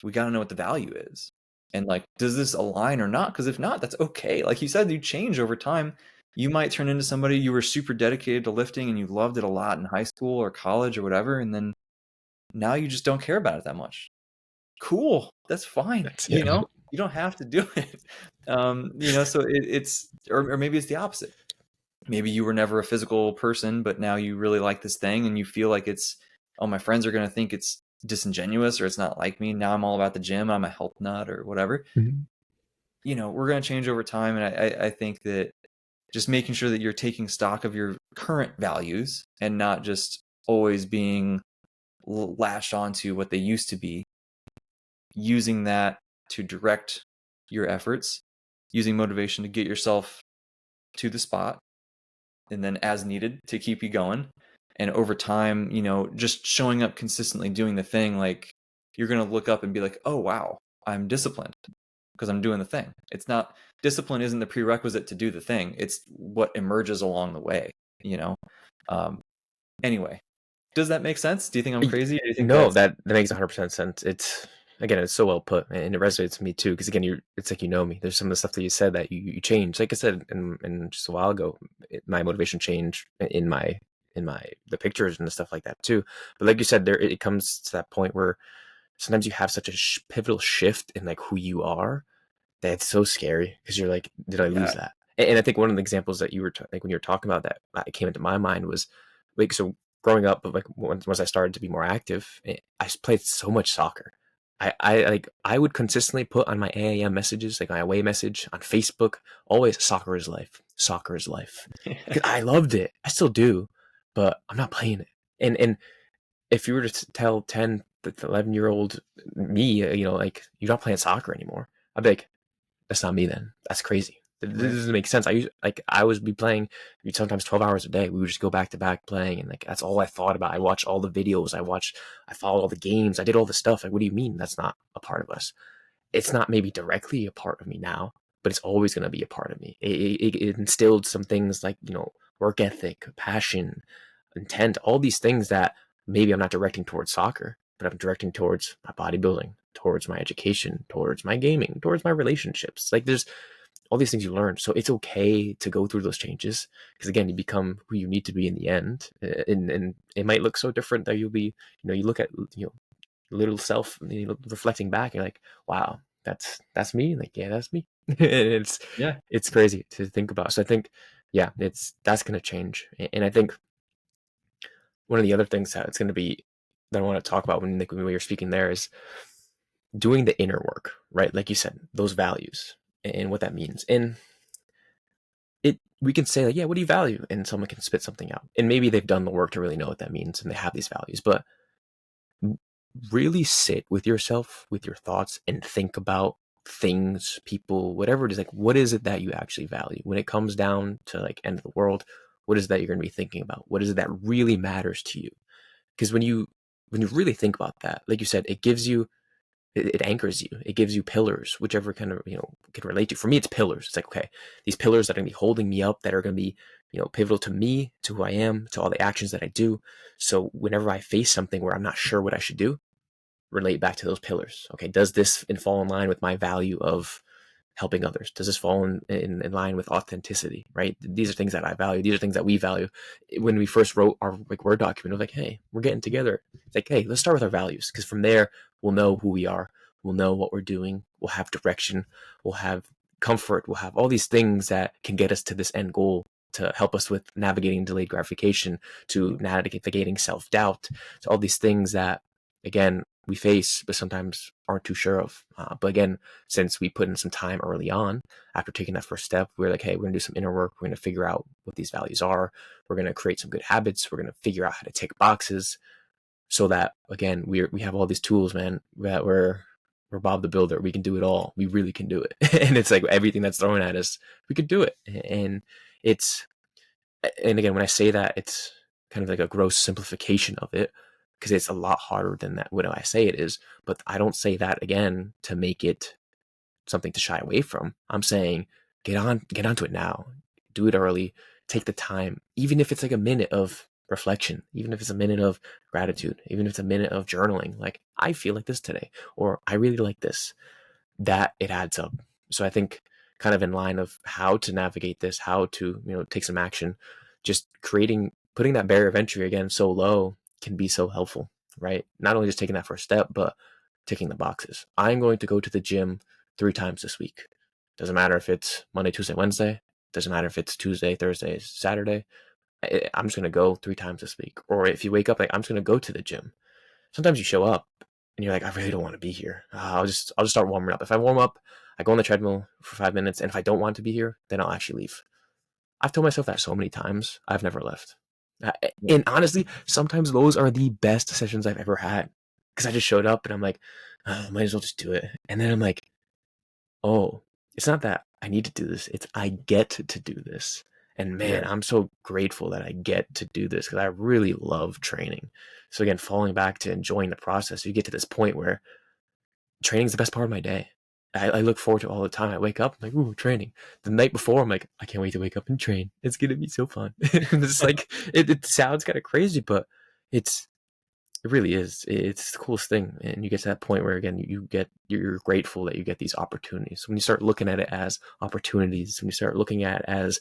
B: we got to know what the value is. And like, does this align or not? Because if not, that's okay. Like you said, you change over time. You might turn into somebody, you were super dedicated to lifting and you loved it a lot in high school or college or whatever. And then now you just don't care about it that much. Cool. That's fine.
A: That's
B: You
A: yeah.
B: know, you don't have to do it. So it's, or maybe it's the opposite. Maybe you were never a physical person, but now you really like this thing and you feel like it's, oh, my friends are going to think it's disingenuous or it's not like me. Now I'm all about the gym. I'm a health nut or whatever.
A: Mhm.
B: We're going to change over time. And I think that just making sure that you're taking stock of your current values and not just always being lashed onto what they used to be, using that to direct your efforts, using motivation to get yourself to the spot, and then as needed to keep you going. And over time, just showing up consistently doing the thing, like you're going to look up and be like, oh, wow, I'm disciplined because I'm doing the thing. It's not, discipline isn't the prerequisite to do the thing. It's what emerges along the way, you know? Anyway, does that make sense? Do you think I'm crazy? Or do you think
A: No,
B: that's,
A: that makes 100% sense. It's again, it's so well put, and it resonates with me too. Because again, it's like me. There's some of the stuff that you said that you change. Like I said, in just a while ago, my motivation changed in my the pictures and the stuff like that too. But like you said, there it comes to that point where sometimes you have such a pivotal shift in like who you are that's so scary because you're like, did I lose
B: yeah.
A: that? And I think one of the examples that you were like when you were talking about that, came into my mind was like, so growing up, like once I started to be more active, I played so much soccer. I would consistently put on my AAM messages, like my away message on Facebook, always soccer is life, soccer is life, because I loved it. I still do, but I'm not playing it. And if you were to tell 10 to 11-year-old me, like you're not playing soccer anymore, I'd be like, that's not me then. That's crazy. This
B: Right.
A: doesn't make sense. I was be playing sometimes 12 hours a day. We would just go back to back playing, and like that's all I thought about. I watched all the videos. I followed all the games. I did all the stuff. Like, what do you mean that's not a part of us? It's not maybe directly a part of me now, but it's always going to be a part of me. It instilled some things like work ethic, passion, intent, all these things that maybe I'm not directing towards soccer, but I'm directing towards my bodybuilding, towards my education, towards my gaming, towards my relationships. Like there's all these things you learn. So it's okay to go through those changes because again, you become who you need to be in the end. And it might look so different that you'll be, you look at, little self, reflecting back, you're like, wow, that's me. Like, yeah, that's me. it's,
B: Yeah.
A: it's crazy to think about. So I think, yeah, that's going to change. And I think one of the other things that it's going to be that I want to talk about when we were speaking there is doing the inner work, right? Like you said, those values and what that means. And we can say like, yeah, what do you value? And someone can spit something out. And maybe they've done the work to really know what that means and they have these values. But really sit with yourself, with your thoughts, and think about things, people, whatever it is. Like, what is it that you actually value when it comes down to like end of the world? What is it that you're going to be thinking about? What is it that really matters to you? Because when you really think about that, like you said, it anchors you. It gives you pillars, whichever kind of can relate to. For me, it's pillars. It's like, okay, these pillars that are going to be holding me up, that are going to be pivotal to me, to who I am, to all the actions that I do. So whenever I face something where I'm not sure what I should do, relate back to those pillars. Okay, does this fall in line with my value of helping others? Does this fall in line with authenticity? Right? These are things that I value. These are things that we value. When we first wrote our like Word document, of like, hey, we're getting together. It's like, hey, let's start with our values because from there we'll know who we are. We'll know what we're doing. We'll have direction. We'll have comfort. We'll have all these things that can get us to this end goal to help us with navigating delayed gratification, to navigating self-doubt, to all these things that, again, we face, but sometimes aren't too sure of. But again, since we put in some time early on, after taking that first step, we're like, hey, we're going to do some inner work. We're going to figure out what these values are. We're going to create some good habits. We're going to figure out how to tick boxes so that, again, we have all these tools, man, that we're Bob the Builder. We can do it all. We really can do it. And it's like everything that's thrown at us, we could do it. And again, when I say that, it's kind of like a gross simplification of it because it's a lot harder than that when I say it is. But I don't say that again to make it something to shy away from. I'm saying get onto it now. Do it early. take the time, even if it's like a minute of reflection, even if it's a minute of gratitude, even if it's a minute of journaling, like I feel like this today, or I really like this, that it adds up. So I think kind of in line of how to navigate this, how to, take some action, just putting that barrier of entry again so low can be so helpful, right? Not only just taking that first step, but ticking the boxes. I'm going to go to the gym 3 times this week. Doesn't matter if it's Monday, Tuesday, Wednesday. Doesn't matter if it's Tuesday, Thursday, Saturday. I'm just going to go 3 times this week. Or if you wake up like, I'm just going to go to the gym. Sometimes you show up and you're like, I really don't want to be here. I'll just start warming up. If I warm up, I go on the treadmill for 5 minutes, and if I don't want to be here, then I'll actually leave. I've told myself that so many times. I've never left. And honestly, sometimes those are the best sessions I've ever had, because I just showed up and I'm like, might as well just do it. And then I'm like, oh, it's not that I need to do this. It's I get to do this. And man,
B: Yeah.
A: I'm so grateful that I get to do this because I really love training. So again, falling back to enjoying the process, you get to this point where training is the best part of my day. I look forward to it all the time. I wake up, I'm like, ooh, training. The night before, I'm like, I can't wait to wake up and train. It's gonna be so fun. It's like it sounds kind of crazy, but it really is. It's the coolest thing. And you get to that point where again you're grateful that you get these opportunities. When you start looking at it as opportunities, when you start looking at it as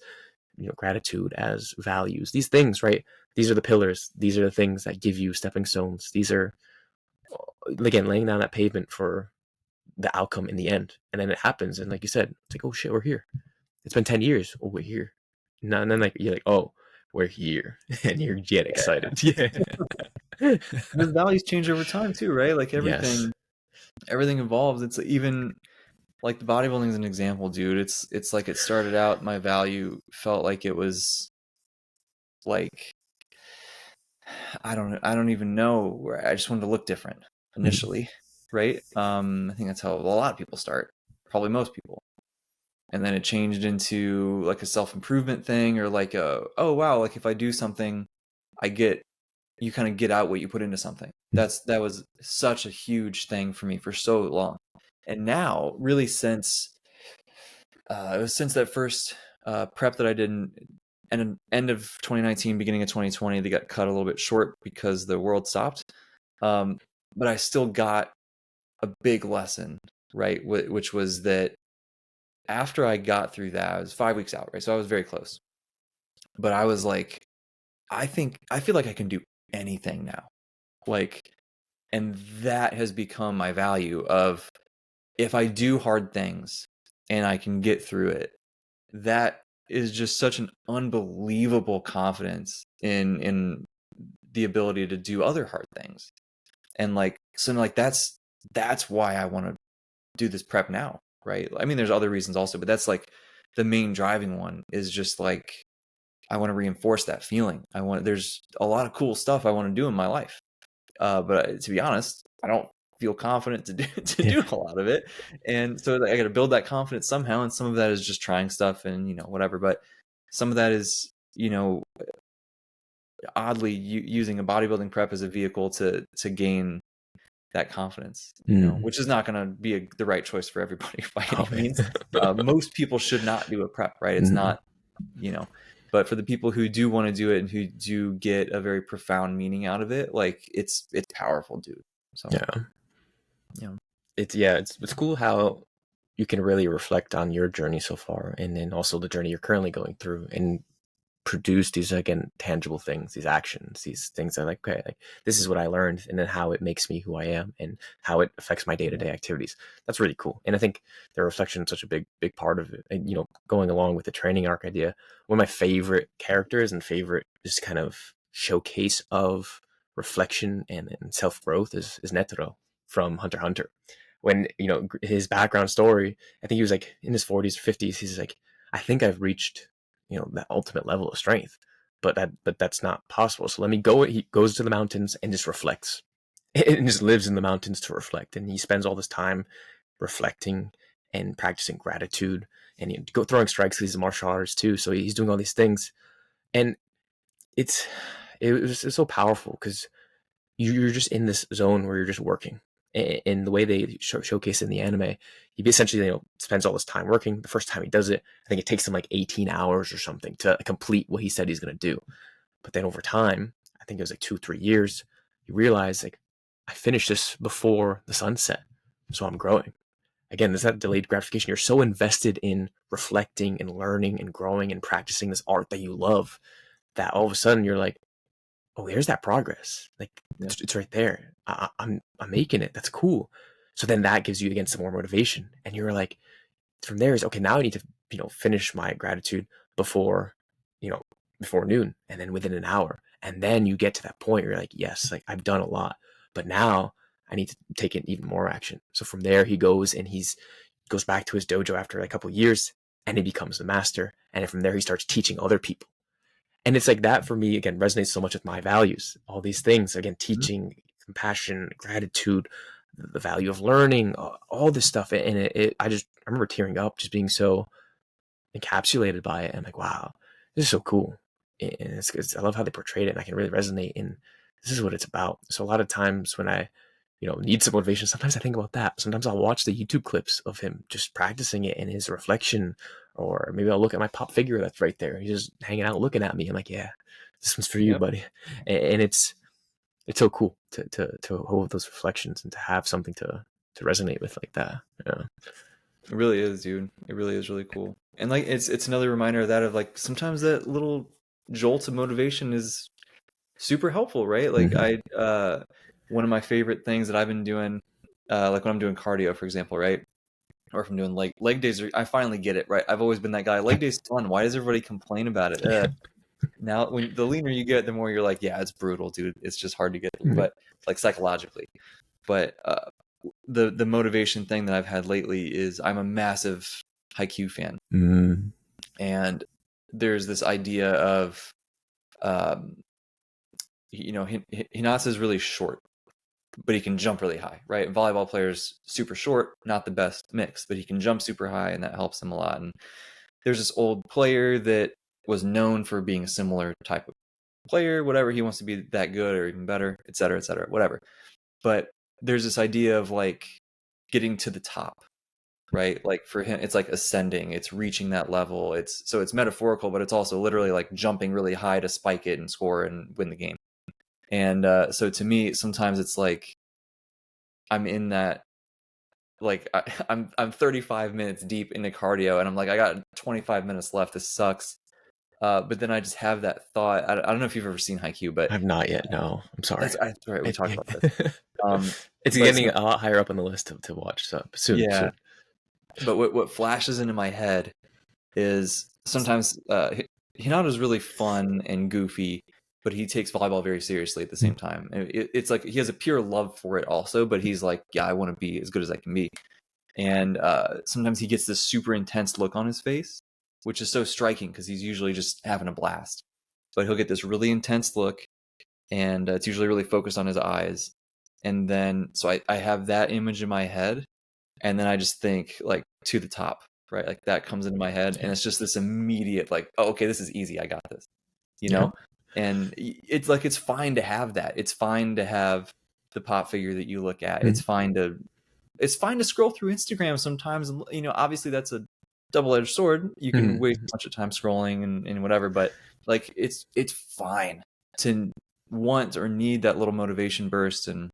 A: gratitude, as values, these things, right? These are the pillars. These are the things that give you stepping stones. These are again laying down that pavement for the outcome in the end. And then it happens, and like you said, it's like, oh shit, we're here. It's been 10 years. Oh, we're here. And then like you're like, oh, we're here. And you get excited. Yeah.
B: The values change over time too, right? Like
A: Yes.
B: everything evolves. It's even like the bodybuilding is an example, dude. It's like it started out, my value felt like it was like I don't even know where I just wanted to look different initially, right? I think that's how a lot of people start, probably most people. And then it changed into like a self-improvement thing, or like oh wow, like if I do something, I get you kind of get out what you put into something. That was such a huge thing for me for so long. And now, really since it was since that first prep that I did end of 2019, beginning of 2020, they got cut a little bit short because the world stopped. But I still got a big lesson, right? Which was that after I got through that, I was 5 weeks out, right? So I was very close. But I was like, I feel like I can do anything now. Like, and that has become my value of if I do hard things and I can get through it, that is just such an unbelievable confidence in the ability to do other hard things. And like so like that's why I want to do this prep now, right? I mean there's other reasons also, but that's like the main driving one is just like I want to reinforce that feeling. There's a lot of cool stuff I want to do in my life. But to be honest, I don't feel confident to do a lot of it, and so I got to build that confidence somehow. And some of that is just trying stuff and whatever. But some of that is oddly using a bodybuilding prep as a vehicle to gain that confidence. Which is not going to be the right choice for everybody by any means. Most people should not do a prep, right? It's not, but for the people who do want to do it and who do get a very profound meaning out of it, like it's powerful, dude. So
A: yeah, it's cool how you can really reflect on your journey so far, and then also the journey you're currently going through, and produce these again tangible things, these actions, these things that are like, okay, like this is what I learned, and then how it makes me who I am and how it affects my day-to-day activities. That's really cool. And I think the reflection is such a big part of it. And going along with the training arc idea, one of my favorite characters and favorite just kind of showcase of reflection and self-growth is Netero from Hunter x Hunter. When his background story, I think he was like in his 40s or 50s, he's like, I think I've reached that ultimate level of strength, but that's not possible. So let me go. He goes to the mountains and just reflects, and just lives in the mountains to reflect. And he spends all this time reflecting and practicing gratitude, and go throwing strikes. He's a martial artist too, so he's doing all these things, and it's so powerful because you're just in this zone where you're just working, In the way they showcase in the anime, he essentially, spends all this time working. The first time he does it, I think it takes him like 18 hours or something to complete what he said he's going to do. But then over time, I think it was like 2-3 years, you realize like I finished this before the sunset, so I'm growing. Again, there's that delayed gratification. You're so invested in reflecting and learning and growing and practicing this art that you love that all of a sudden you're like, oh, there's that progress. Like
B: Yeah.
A: it's right there. I'm making it. That's cool. So then that gives you again some more motivation, and you're like, from there is okay. Now I need to finish my gratitude before you know before noon, and then within an hour, and then you get to that point where you're like, yes, like I've done a lot, but now I need to take in even more action. So from there he goes and he's goes back to his dojo after a couple of years, and he becomes the master, and from there he starts teaching other people. And it's like that for me again resonates so much with my values, all these things again,
B: Mhm.
A: teaching, compassion, gratitude, the value of learning, all this stuff. And I remember tearing up just being so encapsulated by it. I'm like, wow, this is so cool. And I love how they portrayed it, and I can really resonate in this is what it's about. So a lot of times when I need some motivation, sometimes I think about that. Sometimes I'll watch the YouTube clips of him just practicing it in his reflection, or maybe I'll look at my pop figure that's right there. He's just hanging out looking at me. I'm like, yeah, this one's for you,
B: Yep.
A: buddy. And it's so cool to hold those reflections and to have something to resonate with like that. Yeah.
B: It really is, dude. It really is really cool. And like it's another reminder of that of like sometimes that little jolt of motivation is super helpful, right? Like
A: Mm-hmm.
B: I one of my favorite things that I've been doing like when I'm doing cardio, for example, right? Or if I'm doing leg days, I finally get it, right? I've always been that guy. Leg days fun. Why does everybody complain about it? Now when the leaner you get, the more you're like, yeah, it's brutal, dude. It's just hard to get through,
A: Mm-hmm.
B: but like psychologically. But the motivation thing that I've had lately is I'm a massive Haikyuu fan,
A: Mm-hmm.
B: and there's this idea of um, Hinata is really short, but he can jump really high, right? Volleyball players super short, not the best mix, but he can jump super high, and that helps him a lot. And there's this old player that was known for being a similar type of player, whatever. He wants to be that good or even better, et cetera, whatever. But there's this idea of like getting to the top, right? Like for him, it's like ascending, it's reaching that level. It's metaphorical, but it's also literally like jumping really high to spike it and score and win the game. And so to me, sometimes it's like I'm in that like I'm 35 minutes deep into cardio, and I'm like I got 25 minutes left. This sucks. But then I just have that thought. I don't know if you've ever seen Haikyuu, but
A: I've not yet. No, I'm sorry.
B: that's right. We
A: It,
B: talked about this.
A: it's
B: But
A: getting a lot higher up on the list to watch. So soon,
B: yeah,
A: soon.
B: but what flashes into my head is sometimes Hinata's really fun and goofy, but he takes volleyball very seriously at the same time. It's like he has a pure love for it also, but he's like, yeah, I want to be as good as I can be. And sometimes he gets this super intense look on his face, which is so striking because he's usually just having a blast. But he'll get this really intense look, and it's usually really focused on his eyes. And then, so I have that image in my head, and then I just think like to the top, right? Like that comes into my head, and
A: Yeah.
B: it's just this immediate like, oh, okay, this is easy. I got this, you
A: Yeah.
B: know. And it's like it's fine to have that. It's fine to have the pop figure that you look at. It's fine to scroll through Instagram sometimes, and obviously that's a double-edged sword. You can
A: Mm-hmm.
B: waste a bunch of time scrolling and whatever, but like it's fine to want or need that little motivation burst, and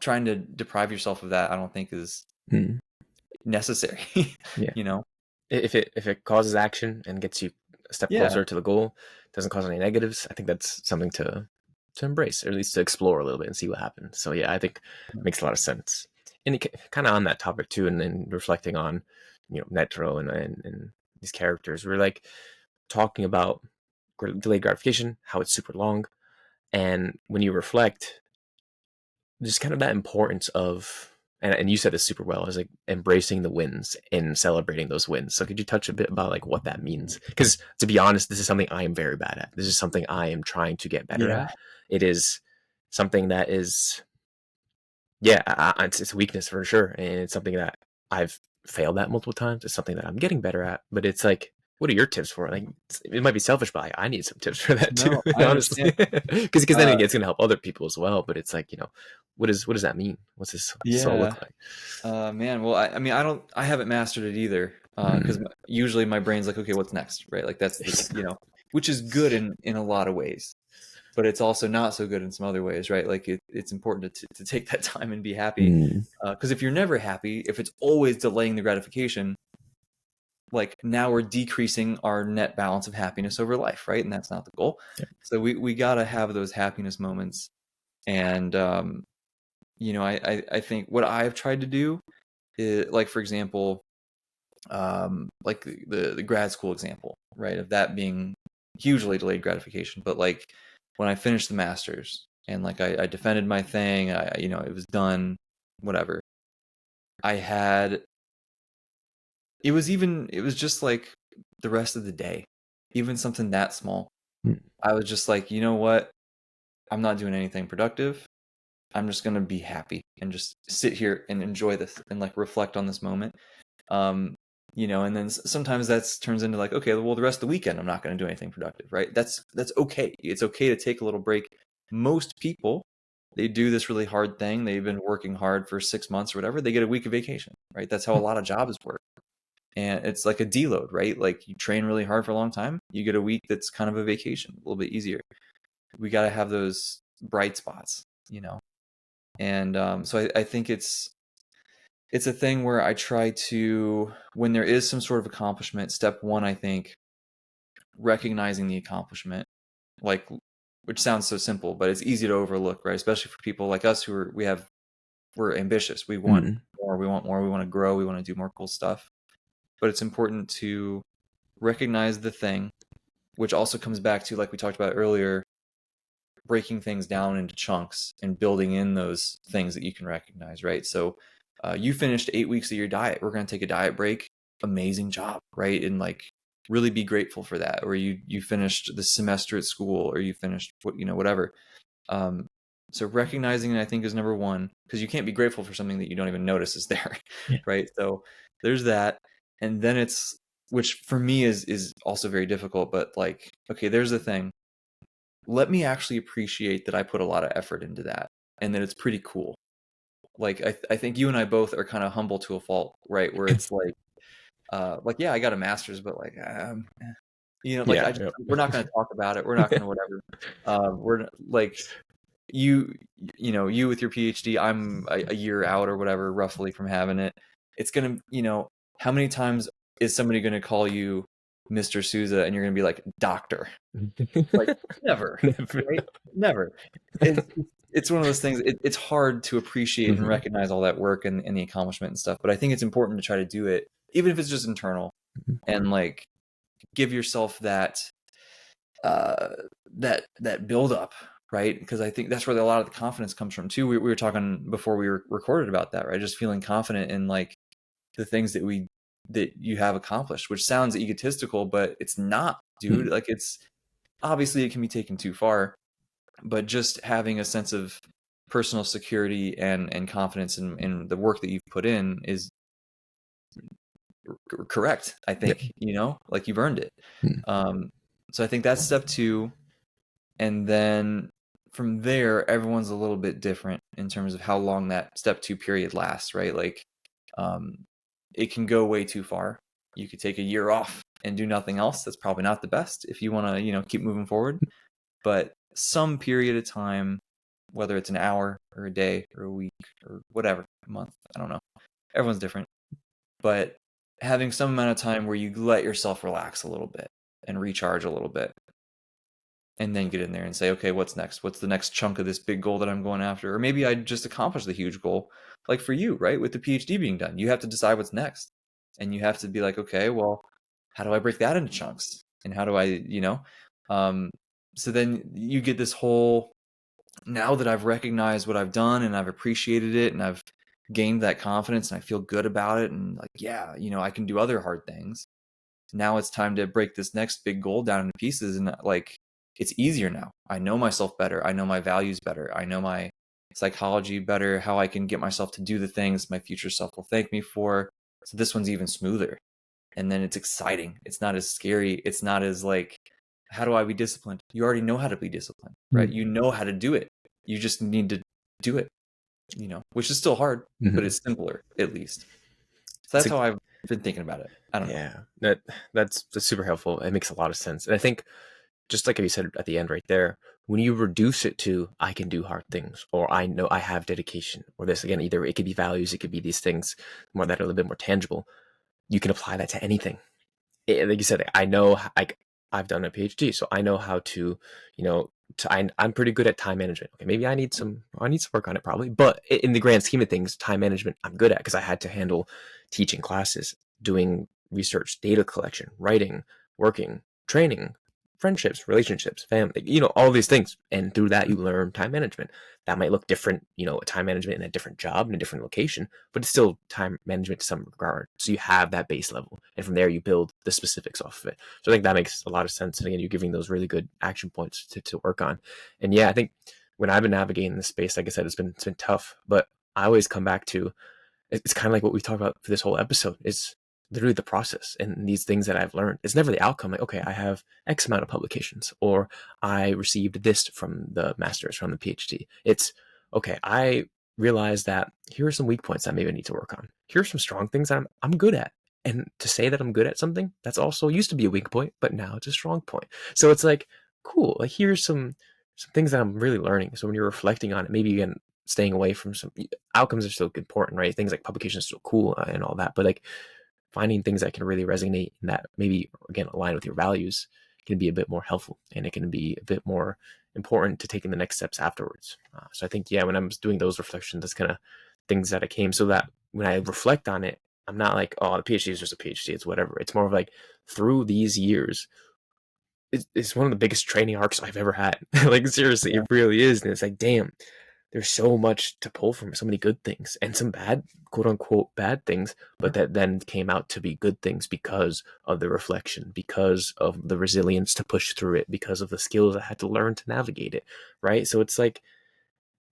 B: trying to deprive yourself of that I don't think is
A: Mm-hmm.
B: necessary.
A: Yeah.
B: you know
A: If it causes action and gets you a step
B: yeah.
A: closer to the goal, doesn't cause any negatives, I think that's something to embrace, or at least to explore a little bit and see what happens. So yeah, I think it makes a lot of sense. And kind of on that topic too, and reflecting on Netro and these characters, we're like talking about delayed gratification, how it's super long, and when you reflect, just kind of that importance of and you said this super well is like embracing the wins and celebrating those wins. So could you touch a bit about like what that means? Because to be honest, this is something I am very bad at. This is something I am trying to get better
B: Yeah.
A: at. It is something that is yeah, it's a weakness for sure, and it's something that I've failed at multiple times. It's something that I'm getting better at, but it's like what are your tips for it? Like, it might be selfish, but I need some tips for that too,
B: No, I
A: honestly.
B: understand.
A: Because then
B: Uh,
A: it's gonna help other people as well. But it's like, what does that mean? What's this soul
B: yeah.
A: look like?
B: Man, well, I mean, I haven't mastered it either. Because
A: Mm.
B: usually my brain's like, okay, what's next, right? Like that's the, which is good in a lot of ways, but it's also not so good in some other ways, right? Like it's important to take that time and be happy.
A: Mm.
B: Because if you're never happy, if it's always delaying the gratification, like now we're decreasing our net balance of happiness over life, right? And that's not the goal.
A: Yeah.
B: So we got to have those happiness moments. And, I think what I've tried to do is, like, for example, like the grad school example, right? Of that being hugely delayed gratification. But like when I finished the master's and like I defended my thing, it was done, whatever. I had, it was just like the rest of the day, even something that small.
A: Mm.
B: I was just like, you know what? I'm not doing anything productive. I'm just going to be happy and just sit here and enjoy this and like reflect on this moment. Um, and then sometimes that turns into like, okay, well, the rest of the weekend, I'm not going to do anything productive, right? That's okay. It's okay to take a little break. Most people, they do this really hard thing. They've been working hard for 6 months or whatever. They get a week of vacation, right? That's how a lot of jobs work. And it's like a deload, right? Like you train really hard for a long time. You get a week that's kind of a vacation, a little bit easier. We got to have those bright spots. And so I think it's a thing where I try to, when there is some sort of accomplishment, step one, I think, recognizing the accomplishment, like, which sounds so simple, but it's easy to overlook, right? Especially for people like us we're ambitious. We want
A: Mm.
B: more, we want more, we want to grow, we want to do more cool stuff. But it's important to recognize the thing, which also comes back to, like we talked about earlier, breaking things down into chunks and building in those things that you can recognize, right? So you finished 8 weeks of your diet. We're going to take a diet break. Amazing job, right? And like really be grateful for that. Or you finished the semester at school, or you finished whatever. Um, so recognizing it, I think, is number one, because you can't be grateful for something that you don't even notice is there,
A: Yeah.
B: right? So there's that, and then it's, which for me is also very difficult. But like, okay, there's the thing. Let me actually appreciate that I put a lot of effort into that, and that it's pretty cool. Like I think you and I both are kind of humble to a fault, right? Where it's like yeah, I got a master's, but like like
A: Yeah.
B: we're not going to talk about it. We're not going to whatever. We're like you you with your PhD. I'm a year out or whatever, roughly, from having it. It's gonna, how many times is somebody going to call you Mr. Sousa and you're going to be like doctor? Like never,
A: Never.
B: right? Never. It's one of those things. It's hard to appreciate and
A: Mhm.
B: recognize all that work and the accomplishment and stuff. But I think it's important to try to do it, even if it's just internal, and like give yourself uh, that build up, right? Because I think that's where a lot of the confidence comes from too. We were talking before we were recorded about that, right? Just feeling confident in like the things that you have accomplished, which sounds egotistical, but it's not, dude.
A: Mm.
B: Like it's obviously it can be taken too far, but just having a sense of personal security and confidence in the work that you've put in is correct. I
A: Yeah.
B: think, like you've earned it.
A: Mm.
B: Um, so I think that's step two. And then from there, everyone's a little bit different in terms of how long that step two period lasts, right? Like, um, it can go way too far. You could take a year off and do nothing else. That's probably not the best if you want to, keep moving forward. But some period of time, whether it's an hour or a day or a week or whatever, a month, I don't know. Everyone's different. But having some amount of time where you let yourself relax a little bit and recharge a little bit, and then get in there and say, okay, what's next? What's the next chunk of this big goal that I'm going after? Or maybe I just accomplished the huge goal. Like for you, right? With the PhD being done, you have to decide what's next. And you have to be like, okay, well, how do I break that into chunks? And how do I? Um, so then you get this whole, now that I've recognized what I've done and I've appreciated it and I've gained that confidence and I feel good about it, and like, yeah, I can do other hard things. Now it's time to break this next big goal down into pieces, and like it's easier now. I know myself better. I know my values better. I know my psychology better, how I can get myself to do the things my future self will thank me for. So this one's even smoother. and then it's exciting. It's not as scary. It's not as like, how do I be disciplined? You already know how to be disciplined, right? You know how to do it. You just need to do it, which is still hard, but it's simpler at least. So
A: It's
B: that's
A: like,
B: how I've been thinking about it. I don't know.
A: yeah, that's super helpful. It makes a lot of sense. And I think, just like you said at the end right there, when you reduce it to I can do hard things, or I know I have dedication, or this again, either it could be values, it could be these things more that are a little bit more tangible. You can apply that to anything. Like you said, I know I've done a PhD, so I know how to, I'm pretty good at time management. Okay, maybe I need some work on it probably, but in the grand scheme of things, time management I'm good at because I had to handle teaching classes, doing research, data collection, writing, working, training, friendships, relationships, family, all these things. And through that, you learn time management. That might look different, time management in a different job, in a different location, but it's still time management to some regard. So you have that base level. And from there, you build the specifics off of it. So I think that makes a lot of sense. And again, you're giving those really good action points to work on. And yeah, I think when I've been navigating this space, like I said, it's been tough, but I always come back to, it's kind of like what we talked about for this whole episode. It's literally the process and these things that I've learned. It's never the outcome. Like, okay, I have X amount of publications, or I received this from the master's, from the PhD. It's okay, I realize that here are some weak points that maybe I need to work on. Here are some strong things that I'm good at. And to say that I'm good at something, that's also used to be a weak point, but now it's a strong point. So it's like, cool, like here's some things that I'm really learning. So when you're reflecting on it, maybe again, staying away from some outcomes are still important, right? Things like publications are still cool and all that, but like finding things that can really resonate and that maybe again align with your values can be a bit more helpful, and it can be a bit more important to taking the next steps afterwards. So I think, yeah, when I'm doing those reflections, that's kind of things that I came, so that when I reflect on it, I'm not like, oh, the PhD is just a PhD, it's whatever. It's more of like, through these years, it's one of the biggest training arcs I've ever had. Like seriously,
B: Yeah.
A: it really is. And it's like, damn, there's so much to pull from, so many good things and some bad, quote unquote, bad things, but that then came out to be good things because of the reflection, because of the resilience to push through it, because of the skills I had to learn to navigate it. Right. So it's like,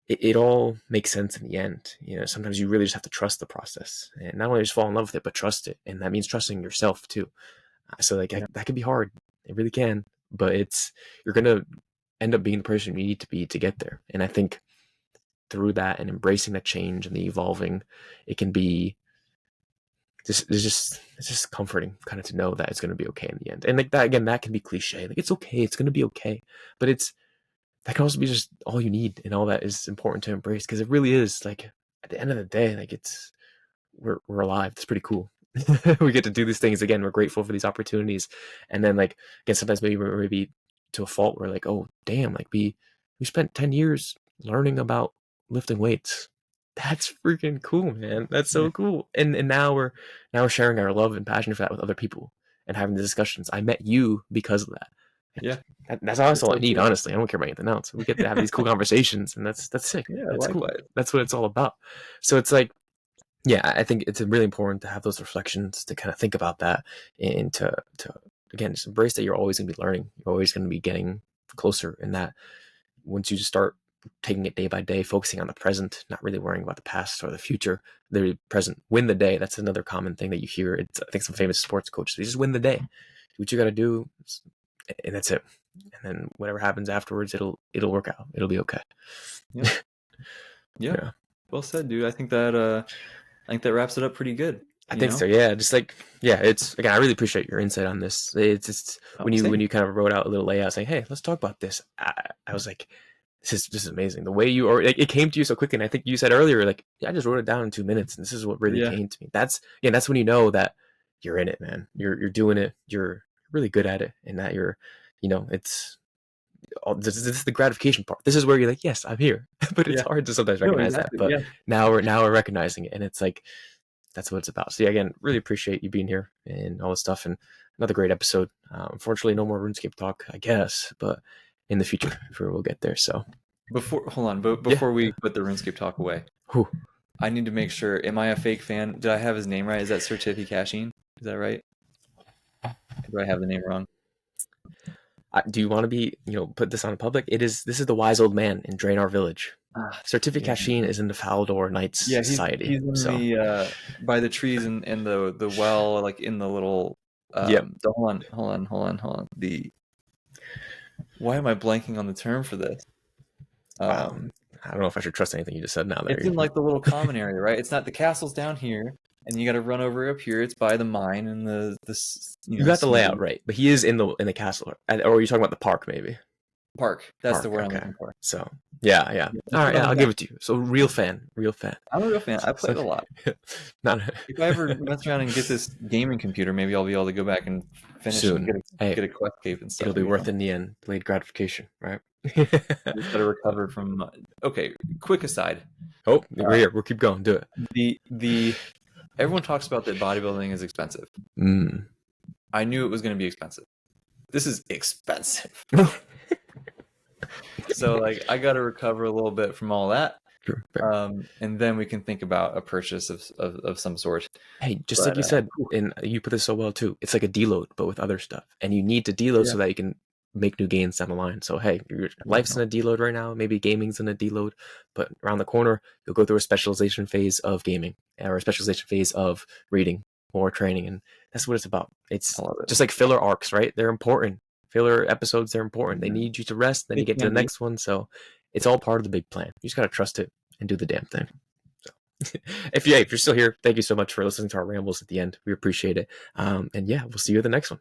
A: it all makes sense in the end. Sometimes you really just have to trust the process, and not only just fall in love with it, but trust it. And that means trusting yourself too. So like,
B: Yeah.
A: that can be hard. It really can, but you're going to end up being the person you need to be to get there. And I think through that and embracing the change and the evolving, it can be it's just comforting kind of to know that it's going to be okay in the end. And like that, again, that can be cliche. Like, it's okay, it's going to be okay, but that can also be just all you need, and all that is important to embrace, because it really is like, at the end of the day, like, we're alive. It's pretty cool. We get to do these things again. We're grateful for these opportunities, and then like, again, sometimes maybe to a fault, we're like, oh damn, like we spent 10 years learning about lifting weights. That's freaking cool, man. That's
B: Yeah.
A: so cool. And now we're sharing our love and passion for that with other people and having the discussions. I met you because of that.
B: Yeah.
A: That's
B: It's
A: all I
B: so
A: need,
B: cool.
A: honestly. I don't care about anything else. We get to have these cool conversations, and that's sick.
B: Yeah,
A: That's cool.
B: likewise.
A: That's what it's all about. So it's like, yeah, I think it's really important to have those reflections, to kind of think about that, and to again, just embrace that you're always going to be learning. You're always going to be getting closer, and that once you just start taking it day by day, focusing on the present, not really worrying about the past or the future, the present, win the day. That's another common thing that you hear. It's, I think, some famous sports coaches, they just win the day. Do what you got to do, and that's it. And then whatever happens afterwards, it'll work out. It'll be okay.
B: Yeah. Yeah.
A: Yeah.
B: Well said, dude. I think that wraps it up pretty good,
A: I
B: you
A: think
B: know?
A: so. Yeah. Just like, yeah, it's, again, I really appreciate your insight on this. It's just
B: Oh,
A: when you
B: same.
A: kind of wrote out a little layout saying, hey, let's talk about this. I was like, this is amazing. The way you, or like, it came to you so quickly. And I think you said earlier, like, yeah, I just wrote it down in 2 minutes, and this is what really
B: Yeah.
A: came to me. That's when you know that you're in it, man. You're doing it. You're really good at it, and that it's this is the gratification part. This is where you're like, yes, I'm here. But it's
B: Yeah.
A: hard to sometimes
B: No,
A: recognize that.
B: exactly.
A: But
B: Yeah.
A: now we're recognizing it, and it's like, that's what it's about. So yeah, again, really appreciate you being here and all this stuff, and another great episode. Unfortunately, no more RuneScape talk, I guess, but in the future, sure, we'll get there. So
B: Hold on, but
A: yeah.
B: before we put the RuneScape talk away,
A: Whew.
B: I need to make sure, am I a fake fan? Did I have his name right? Is that Certification? Is that right? Or do I have the name wrong?
A: Do you want to be, put this on public? This is the wise old man in Draenor Village. Certification is in the Faldor Knights
B: Yeah,
A: Society.
B: he's in
A: So
B: the by the trees and the well, like in the little
A: yep.
B: hold on. The why am I blanking on the term for this?
A: Wow.
B: Um,
A: I don't know if I should trust anything you just said now. There
B: it's
A: you
B: in like the little common area, right? It's not the castle's down here, and you got to run over up here. It's by the mine and
A: you got the layout
B: smooth
A: right, but he is in the castle, or are you talking about the park maybe?
B: park. That's the
A: Park.
B: word I'm
A: Okay.
B: looking for.
A: So yeah, yeah.
B: Yeah,
A: All
B: that's
A: right,
B: what
A: yeah,
B: I'm
A: I'll
B: about.
A: give it to you. So real fan, real fan.
B: I'm a real fan. I
A: So,
B: played a lot.
A: not
B: If I ever mess around and get this gaming computer, maybe I'll be able to go back and finish and
A: soon. Hey,
B: get a quest cape and
A: it'll
B: stuff.
A: be
B: It'd be
A: worth
B: fun.
A: it in the end. Delayed gratification, right?
B: I just got to recover from. Okay, quick aside.
A: Oh, we're here. We'll keep going. Do it.
B: The everyone talks about that bodybuilding is expensive.
A: Mm.
B: I knew it was going to be expensive. This is expensive. So like I got to recover a little bit from all that.
A: Sure, fair.
B: And then we can think about a purchase of some sort.
A: Hey, just like
B: But
A: you said, and you put this so well too. It's like a deload, but with other stuff, and you need to deload
B: yeah,
A: so that you can make new gains down the line. So hey, your life's in a deload right now. Maybe gaming's in a deload, but around the corner, you'll go through a specialization phase of gaming or a specialization phase of reading or training, and that's what it's about. It's
B: I love it.
A: just like filler arcs, right? They're important. Filler episodes, they're important. They
B: Yeah.
A: need you to rest, then
B: They
A: you get to
B: can
A: the
B: be.
A: next one. So it's all part of the big plan. You just gotta trust it and do the damn thing. If you're still here, thank you so much for listening to our rambles at the end. We appreciate it. And yeah, we'll see you in the next one.